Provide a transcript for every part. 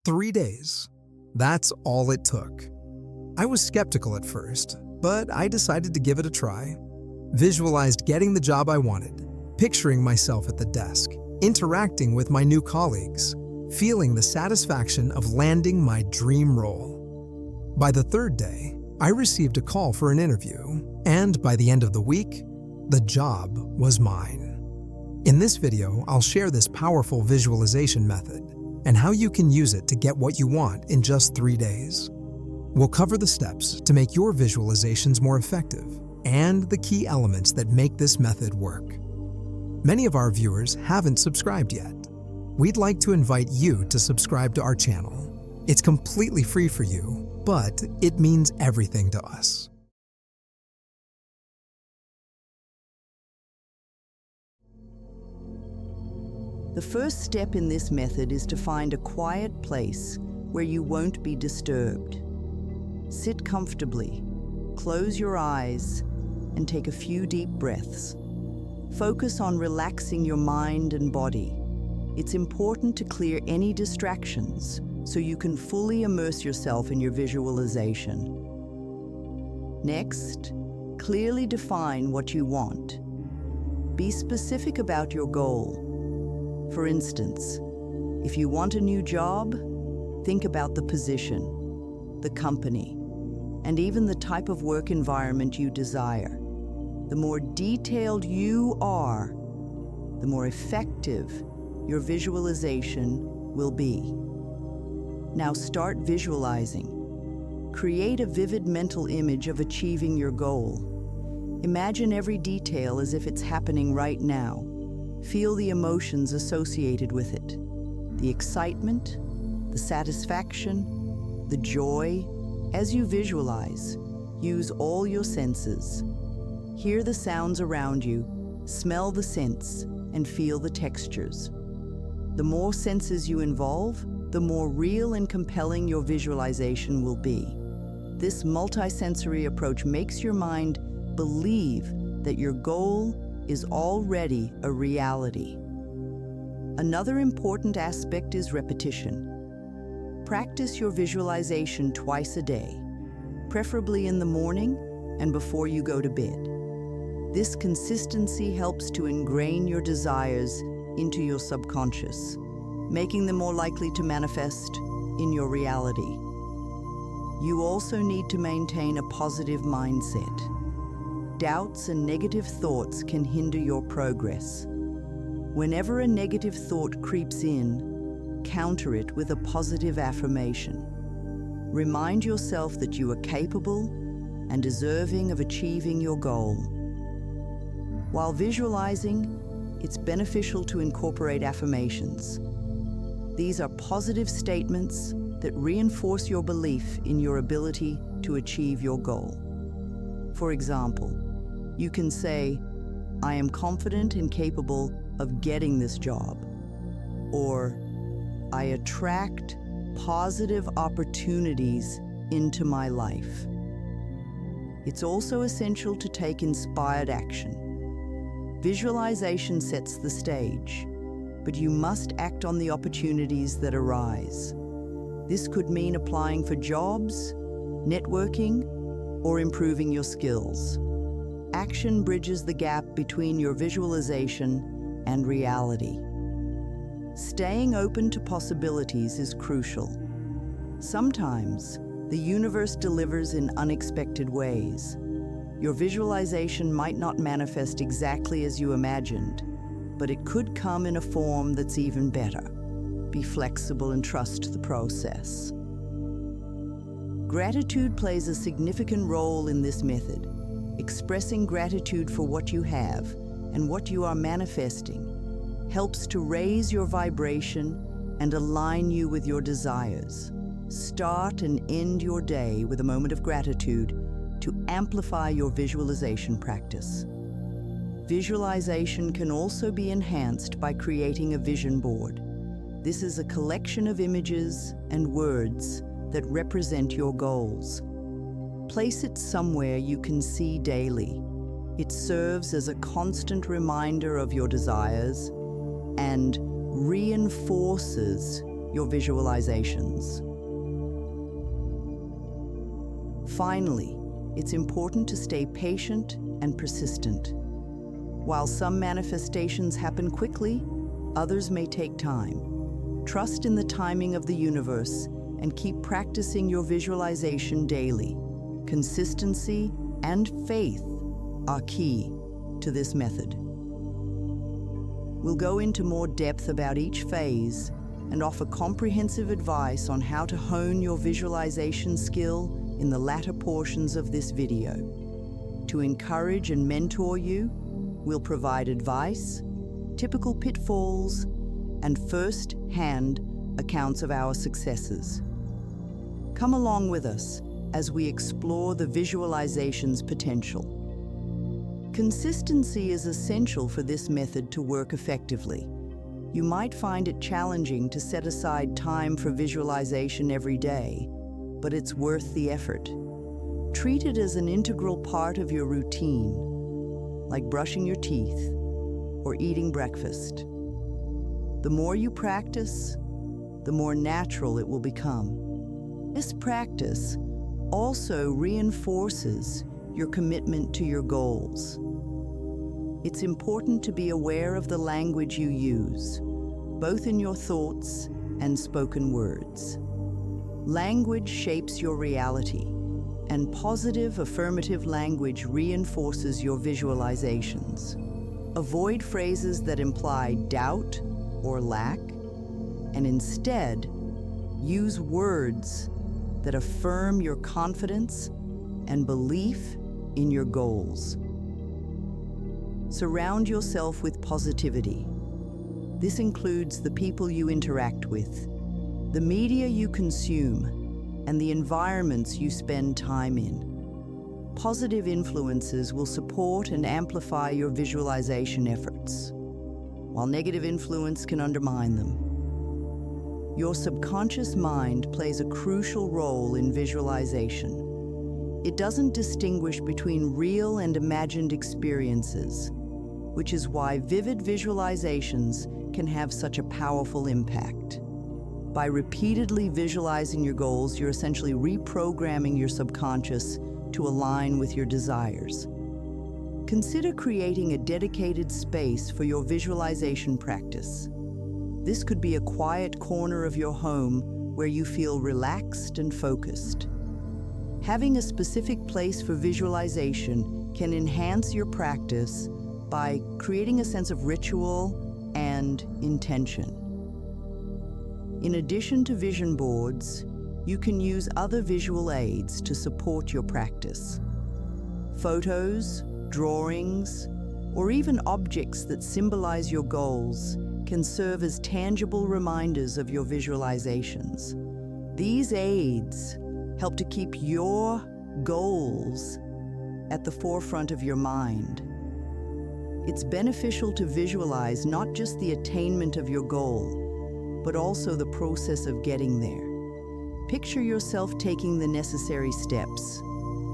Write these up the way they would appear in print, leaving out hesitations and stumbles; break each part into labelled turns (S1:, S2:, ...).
S1: 3 days. That's all it took. I was skeptical at first, but I decided to give it a try. Visualized getting the job I wanted, picturing myself at the desk, interacting with my new colleagues, feeling the satisfaction of landing my dream role. By the 3rd day, I received a call for an interview, and by the end of the week, the job was mine. In this video, I'll share this powerful visualization method and how you can use it to get what you want in just 3 days. We'll cover the steps to make your visualizations more effective and the key elements that make this method work. Many of our viewers haven't subscribed yet. We'd like to invite you to subscribe to our channel. It's completely free for you, but it means everything to us.
S2: The first step in this method is to find a quiet place where you won't be disturbed. Sit comfortably, close your eyes, and take a few deep breaths. Focus on relaxing your mind and body. It's important to clear any distractions so you can fully immerse yourself in your visualization. Next, clearly define what you want. Be specific about your goal. For instance, if you want a new job, think about the position, the company, and even the type of work environment you desire. The more detailed you are, the more effective your visualization will be. Now start visualizing. Create a vivid mental image of achieving your goal. Imagine every detail as if it's happening right now. Feel the emotions associated with it. The excitement, the satisfaction, the joy. As you visualize, use all your senses. Hear the sounds around you, smell the scents, and feel the textures. The more senses you involve, the more real and compelling your visualization will be. This multisensory approach makes your mind believe that your goal is already a reality. Another important aspect is repetition. Practice your visualization twice a day, preferably in the morning and before you go to bed. This consistency helps to ingrain your desires into your subconscious, making them more likely to manifest in your reality. You also need to maintain a positive mindset. Doubts and negative thoughts can hinder your progress. Whenever a negative thought creeps in, counter it with a positive affirmation. Remind yourself that you are capable and deserving of achieving your goal. While visualizing, it's beneficial to incorporate affirmations. These are positive statements that reinforce your belief in your ability to achieve your goal. For example, you can say, "I am confident and capable of getting this job," or "I attract positive opportunities into my life." It's also essential to take inspired action. Visualization sets the stage, but you must act on the opportunities that arise. This could mean applying for jobs, networking, or improving your skills. Action bridges the gap between your visualization and reality. Staying open to possibilities is crucial. Sometimes, the universe delivers in unexpected ways. Your visualization might not manifest exactly as you imagined, but it could come in a form that's even better. Be flexible and trust the process. Gratitude plays a significant role in this method. Expressing gratitude for what you have and what you are manifesting helps to raise your vibration and align you with your desires. Start and end your day with a moment of gratitude to amplify your visualization practice. Visualization can also be enhanced by creating a vision board. This is a collection of images and words that represent your goals. Place it somewhere you can see daily. It serves as a constant reminder of your desires and reinforces your visualizations. Finally, it's important to stay patient and persistent. While some manifestations happen quickly, others may take time. Trust in the timing of the universe and keep practicing your visualization daily. Consistency and faith are key to this method. We'll go into more depth about each phase and offer comprehensive advice on how to hone your visualization skill in the latter portions of this video. To encourage and mentor you, we'll provide advice, typical pitfalls, and first-hand accounts of our successes. Come along with us as we explore the visualization's potential. Consistency is essential for this method to work effectively. You might find it challenging to set aside time for visualization every day, but it's worth the effort. Treat it as an integral part of your routine, like brushing your teeth or eating breakfast. The more you practice, the more natural it will become. This practice also reinforces your commitment to your goals. It's important to be aware of the language you use, both in your thoughts and spoken words. Language shapes your reality, and positive, affirmative language reinforces your visualizations. Avoid phrases that imply doubt or lack, and instead, use words that affirm your confidence and belief in your goals. Surround yourself with positivity. This includes the people you interact with, the media you consume, and the environments you spend time in. Positive influences will support and amplify your visualization efforts, while negative influence can undermine them. Your subconscious mind plays a crucial role in visualization. It doesn't distinguish between real and imagined experiences, which is why vivid visualizations can have such a powerful impact. By repeatedly visualizing your goals, you're essentially reprogramming your subconscious to align with your desires. Consider creating a dedicated space for your visualization practice. This could be a quiet corner of your home where you feel relaxed and focused. Having a specific place for visualization can enhance your practice by creating a sense of ritual and intention. In addition to vision boards, you can use other visual aids to support your practice. Photos, drawings, or even objects that symbolize your goals can serve as tangible reminders of your visualizations. These aids help to keep your goals at the forefront of your mind. It's beneficial to visualize not just the attainment of your goal, but also the process of getting there. Picture yourself taking the necessary steps,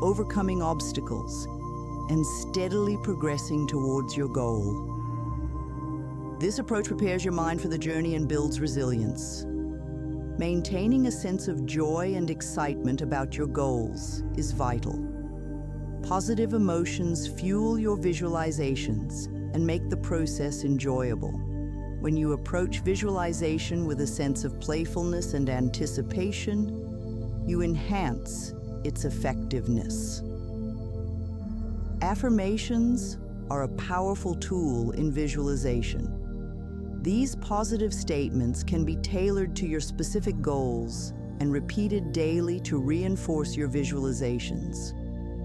S2: overcoming obstacles, and steadily progressing towards your goal. This approach prepares your mind for the journey and builds resilience. Maintaining a sense of joy and excitement about your goals is vital. Positive emotions fuel your visualizations and make the process enjoyable. When you approach visualization with a sense of playfulness and anticipation, you enhance its effectiveness. Affirmations are a powerful tool in visualization. These positive statements can be tailored to your specific goals and repeated daily to reinforce your visualizations.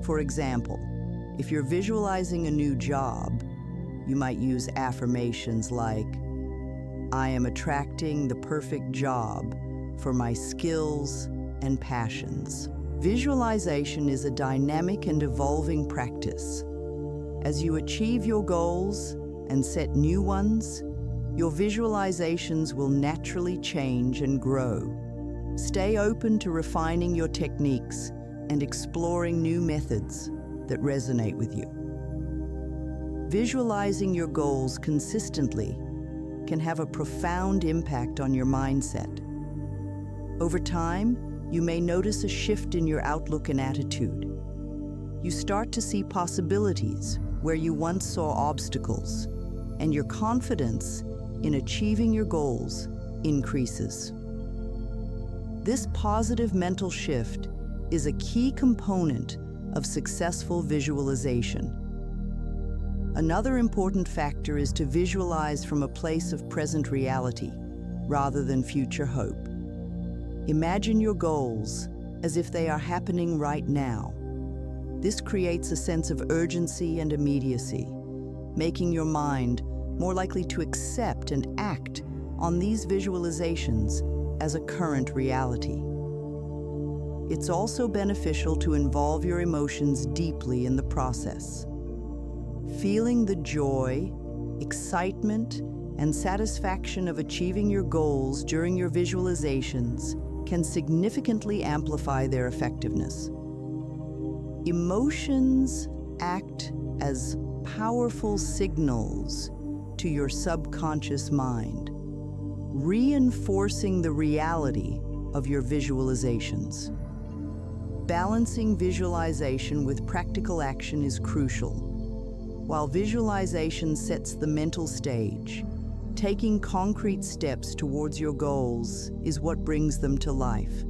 S2: For example, if you're visualizing a new job, you might use affirmations like, "I am attracting the perfect job for my skills and passions." Visualization is a dynamic and evolving practice. As you achieve your goals and set new ones, your visualizations will naturally change and grow. Stay open to refining your techniques and exploring new methods that resonate with you. Visualizing your goals consistently can have a profound impact on your mindset. Over time, you may notice a shift in your outlook and attitude. You start to see possibilities where you once saw obstacles, and your confidence in achieving your goals increases. This positive mental shift is a key component of successful visualization. Another important factor is to visualize from a place of present reality rather than future hope. Imagine your goals as if they are happening right now. This creates a sense of urgency and immediacy, making your mind more likely to accept and act on these visualizations as a current reality. It's also beneficial to involve your emotions deeply in the process. Feeling the joy, excitement, and satisfaction of achieving your goals during your visualizations can significantly amplify their effectiveness. Emotions act as powerful signals to your subconscious mind, reinforcing the reality of your visualizations. Balancing visualization with practical action is crucial. While visualization sets the mental stage, taking concrete steps towards your goals is what brings them to life.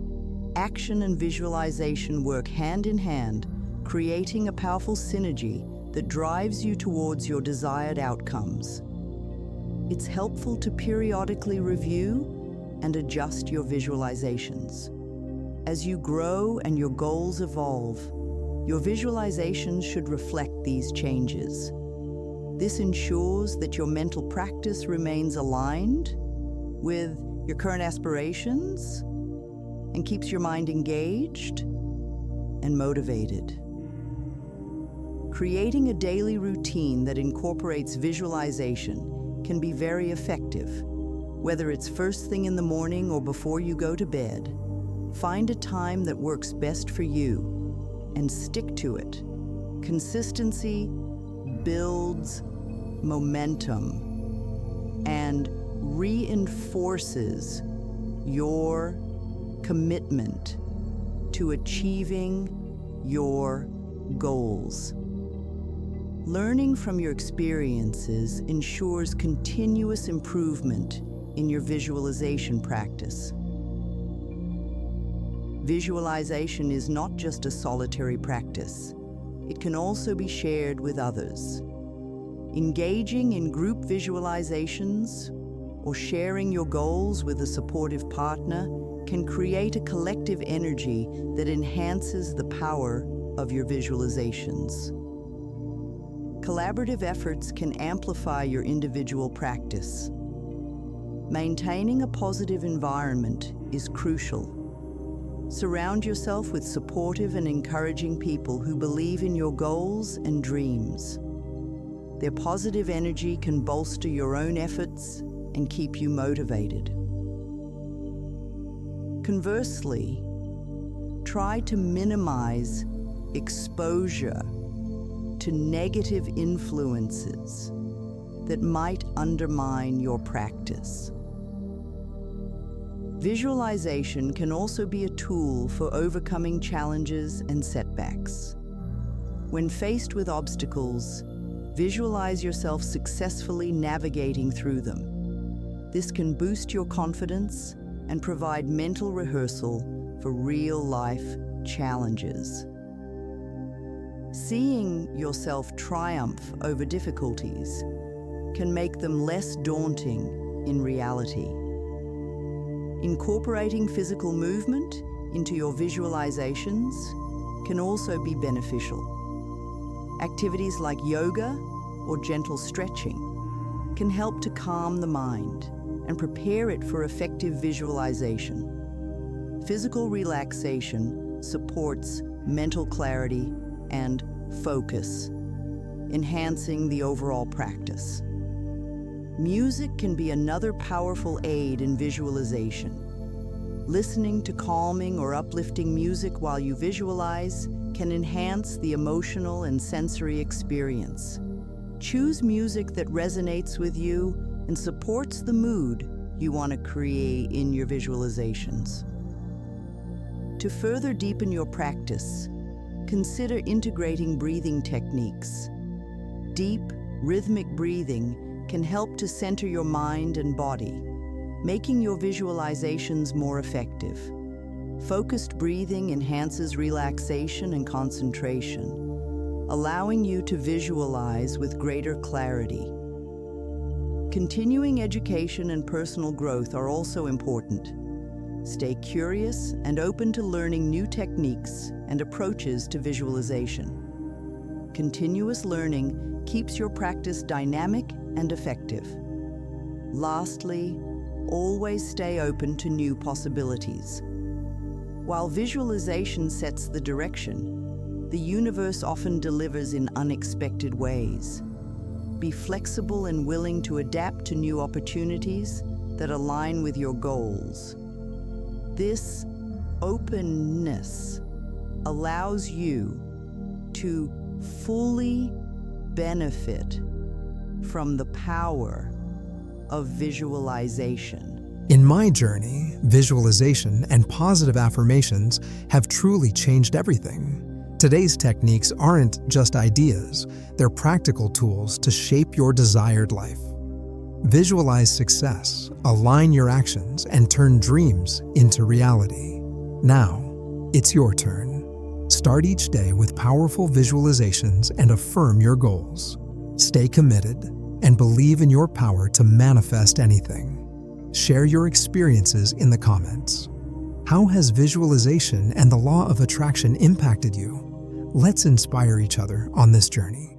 S2: Action and visualization work hand in hand, creating a powerful synergy that drives you towards your desired outcomes. It's helpful to periodically review and adjust your visualizations. As you grow and your goals evolve, your visualizations should reflect these changes. This ensures that your mental practice remains aligned with your current aspirations and keeps your mind engaged and motivated. Creating a daily routine that incorporates visualization can be very effective. Whether it's first thing in the morning or before you go to bed, find a time that works best for you and stick to it. Consistency builds momentum and reinforces your commitment to achieving your goals. Learning from your experiences ensures continuous improvement in your visualization practice. Visualization is not just a solitary practice. It can also be shared with others. Engaging in group visualizations or sharing your goals with a supportive partner can create a collective energy that enhances the power of your visualizations. Collaborative efforts can amplify your individual practice. Maintaining a positive environment is crucial. Surround yourself with supportive and encouraging people who believe in your goals and dreams. Their positive energy can bolster your own efforts and keep you motivated. Conversely, try to minimize exposure to negative influences that might undermine your practice. Visualization can also be a tool for overcoming challenges and setbacks. When faced with obstacles, visualize yourself successfully navigating through them. This can boost your confidence and provide mental rehearsal for real-life challenges. Seeing yourself triumph over difficulties can make them less daunting in reality. Incorporating physical movement into your visualizations can also be beneficial. Activities like yoga or gentle stretching can help to calm the mind and prepare it for effective visualization. Physical relaxation supports mental clarity and focus, enhancing the overall practice. Music can be another powerful aid in visualization. Listening to calming or uplifting music while you visualize can enhance the emotional and sensory experience. Choose music that resonates with you and supports the mood you want to create in your visualizations. To further deepen your practice, consider integrating breathing techniques. Deep, rhythmic breathing can help to center your mind and body, making your visualizations more effective. Focused breathing enhances relaxation and concentration, allowing you to visualize with greater clarity. Continuing education and personal growth are also important. Stay curious and open to learning new techniques and approaches to visualization. Continuous learning keeps your practice dynamic and effective. Lastly, always stay open to new possibilities. While visualization sets the direction, the universe often delivers in unexpected ways. Be flexible and willing to adapt to new opportunities that align with your goals. This openness allows you to fully benefit from the power of visualization.
S1: In my journey, visualization and positive affirmations have truly changed everything. Today's techniques aren't just ideas, they're practical tools to shape your desired life. Visualize success, align your actions, and turn dreams into reality. Now, it's your turn. Start each day with powerful visualizations and affirm your goals. Stay committed and believe in your power to manifest anything. Share your experiences in the comments. How has visualization and the law of attraction impacted you? Let's inspire each other on this journey.